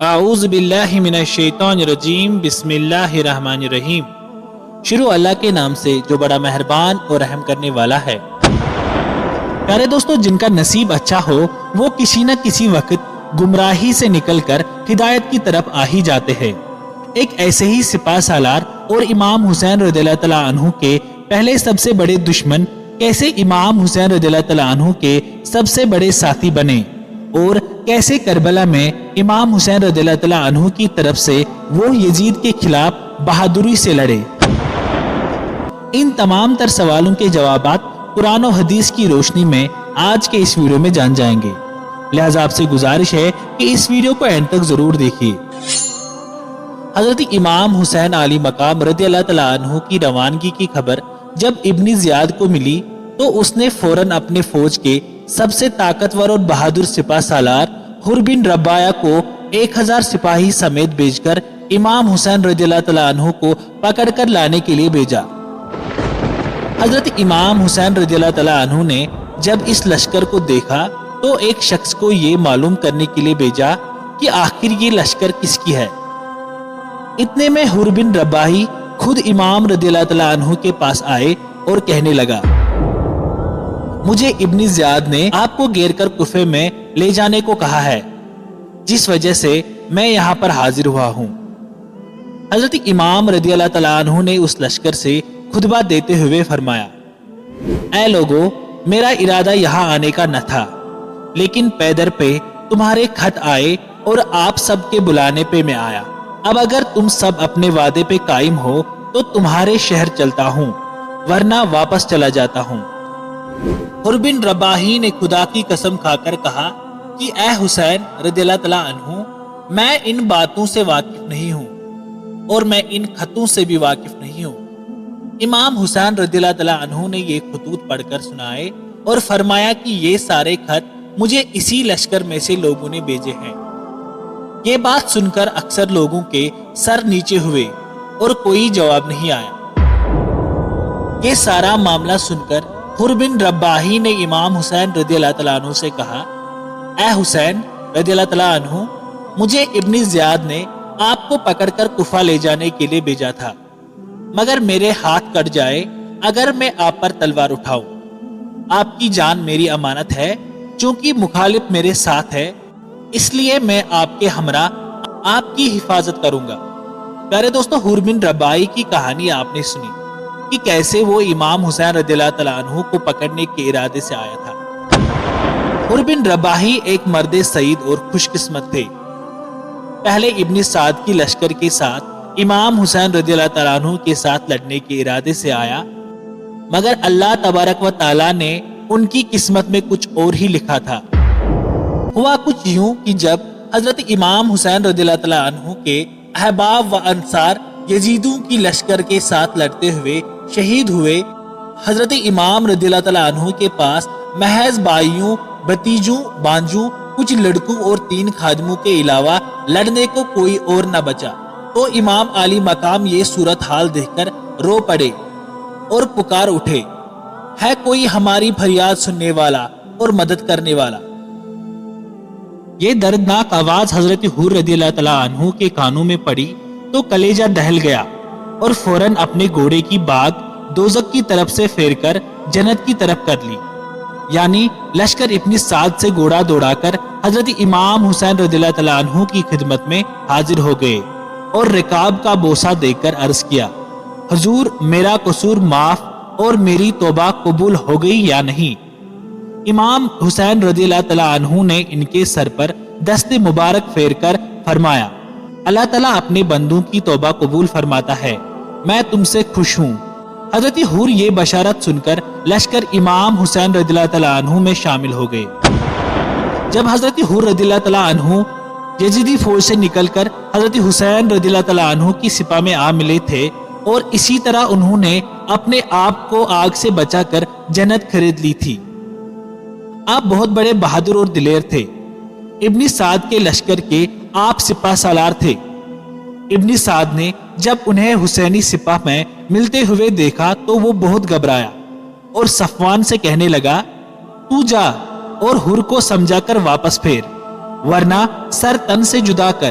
اعوذ باللہ من الشیطان الرجیم بسم اللہ الرحمن الرحیم۔ شروع اللہ کے نام سے جو بڑا مہربان اور رحم کرنے والا ہے۔ پیارے دوستو، جن کا نصیب اچھا ہو وہ کسی نہ کسی وقت گمراہی سے نکل کر ہدایت کی طرف آ ہی جاتے ہیں۔ ایک ایسے ہی سپاہ سالار اور امام حسین رضی اللہ تعالیٰ عنہ کے پہلے سب سے بڑے دشمن کیسے امام حسین رضی اللہ تعالیٰ عنہ کے سب سے بڑے ساتھی بنے، اور کیسے کربلا میں امام حسین رضی اللہ تعالیٰ عنہ کی طرف سے وہ یزید کے خلاف بہادری سے لڑے، ان تمام تر سوالوں کے جوابات قرآن و حدیث کی روشنی میں آج کے اس ویڈیو میں جان جائیں گے۔ لہٰذا آپ سے گزارش ہے کہ اس ویڈیو کو اینڈ تک ضرور دیکھیے۔ حضرت امام حسین علی مقام رضی اللہ تعالیٰ عنہ کی روانگی کی خبر جب ابن زیاد کو ملی تو اس نے فوراً اپنے فوج کے سب سے طاقتور اور بہادر سپاہ سالار حر بن رباعہ کو 1000 سپاہی سمیت بھیج کر امام حسین رضی اللہ تعالیٰ عنہ کو پکڑ کر لانے کے لیے بھیجا۔ حضرت امام حسین رضی اللہ تعالیٰ عنہ نے جب اس لشکر کو دیکھا تو ایک شخص کو یہ معلوم کرنے کے لیے بھیجا کہ آخر یہ لشکر کس کی ہے۔ اتنے میں حر بن رباعی خود امام رضی اللہ تعالیٰ عنہ کے پاس آئے اور کہنے لگا، مجھے ابن زیاد نے آپ کو گھیر کر کوفے میں لے جانے کو کہا ہے، جس وجہ سے میں یہاں پر حاضر ہوا ہوں۔ حضرت امام رضی اللہ تعالیٰ عنہ نے اس لشکر سے خطبہ دیتے ہوئے فرمایا، اے لوگو، میرا ارادہ یہاں آنے کا نہ تھا، لیکن پیدر پہ تمہارے خط آئے اور آپ سب کے بلانے پہ میں آیا۔ اب اگر تم سب اپنے وعدے پہ قائم ہو تو تمہارے شہر چلتا ہوں، ورنہ واپس چلا جاتا ہوں۔ حر بن رباعی نے خدا کی قسم کھا کر کہا کہ اے حسین رضی اللہ تعالیٰ عنہ، میں ان باتوں سے واقف نہیں ہوں اور میں ان خطوں سے بھی واقف نہیں ہوں۔ امام حسین رضی اللہ تعالیٰ عنہ نے یہ خطوط پڑھ کر سنائے اور فرمایا کہ یہ سارے خط مجھے اسی لشکر میں سے لوگوں نے بھیجے ہیں۔ یہ بات سن کر اکثر لوگوں کے سر نیچے ہوئے اور کوئی جواب نہیں آیا۔ یہ سارا معاملہ سن کر حر بن رباعی نے امام حسین رضی اللہ تعالیٰ عنہ سے کہا، اے حسین رضی اللہ تعالیٰ عنہ، مجھے ابن زیاد نے آپ کو پکڑ کر کوفہ لے جانے کے لیے بھیجا تھا، مگر میرے ہاتھ کٹ جائے اگر میں آپ پر تلوار اٹھاؤں۔ آپ کی جان میری امانت ہے، چونکہ مخالف میرے ساتھ ہے، اس لیے میں آپ کے ہمراہ آپ کی حفاظت کروں گا۔ پیارے دوستو، حر بن رباعی کی کہانی آپ نے سنی کہ کیسے وہ امام حسین رضی اللہ تعالیٰ عنہ کو پکڑنے کے ارادے سے آیا تھا۔ حر بن رباعی ایک مرد سعید اور خوش قسمت تھے۔ پہلے ابن سعد کی لشکر کے ساتھ امام حسین رضی اللہ تعالیٰ عنہ کے ساتھ لڑنے کے ارادے سے آیا، مگر اللہ تبارک و تعالیٰ نے ان کی قسمت میں کچھ اور ہی لکھا تھا۔ ہوا کچھ یوں کہ جب حضرت امام حسین رضی اللہ تعالیٰ عنہ کے احباب و انصار یزیدوں کی لشکر کے ساتھ لڑتے ہوئے شہید ہوئے، حضرت امام رضی اللہ تعالیٰ عنہ کے پاس محض بھائیوں، بھتیجوں، بانجوں، کچھ لڑکوں اور 3 خادموں کے علاوہ لڑنے کو کوئی اور نہ بچا۔ تو امام علی مقام یہ صورتحال دیکھ کر رو پڑے اور پکار اٹھے، ہے کوئی ہماری فریاد سننے والا اور مدد کرنے والا؟ یہ دردناک آواز حضرت حر رضی اللہ تعالیٰ عنہ کے کانوں میں پڑی تو کلیجہ دہل گیا اور فوراً اپنے گھوڑے کی باگ دوزخ کی طرف سے پھیر کر جنت کی طرف کر لی، یعنی لشکر ابن سعد سے گھوڑا دوڑا کر حضرت امام حسین رضی اللہ تعالیٰ عنہ کی خدمت میں حاضر ہو گئے اور رکاب کا بوسہ دے کر عرض کیا، حضور، میرا قصور معاف اور میری توبہ قبول ہو گئی یا نہیں؟ امام حسین رضی اللہ تعالیٰ عنہ نے ان کے سر پر دست مبارک پھیر کر فرمایا، اللہ تعالیٰ اپنے بندوں کی توبہ قبول فرماتا ہے، میں تم سے خوش ہوں۔ حضرت حر یہ بشارت سن کر لشکر امام حسین رضی اللہ تعالیٰ عنہ میں شامل ہو گئے۔ جب حضرت حر رضی اللہ تعالیٰ عنہ یزیدی فوج سے نکل کر حضرت حسین رضی اللہ تعالیٰ عنہ کی سپاہ میں آ ملے تھے اور اسی طرح انہوں نے اپنے آپ کو آگ سے بچا کر جنت خرید لی تھی۔ آپ بہت بڑے بہادر اور دلیر تھے۔ ابن سعد کے لشکر کے آپ سپاہ سالار تھے۔ ابن سعد نے جب انہیں حسینی سپاہ میں ملتے ہوئے دیکھا تو وہ بہت گھبرایا اور صفوان سے کہنے لگا، تو جا اور حر کو سمجھا کر واپس پھیر، ورنہ سر تن سے جدا کر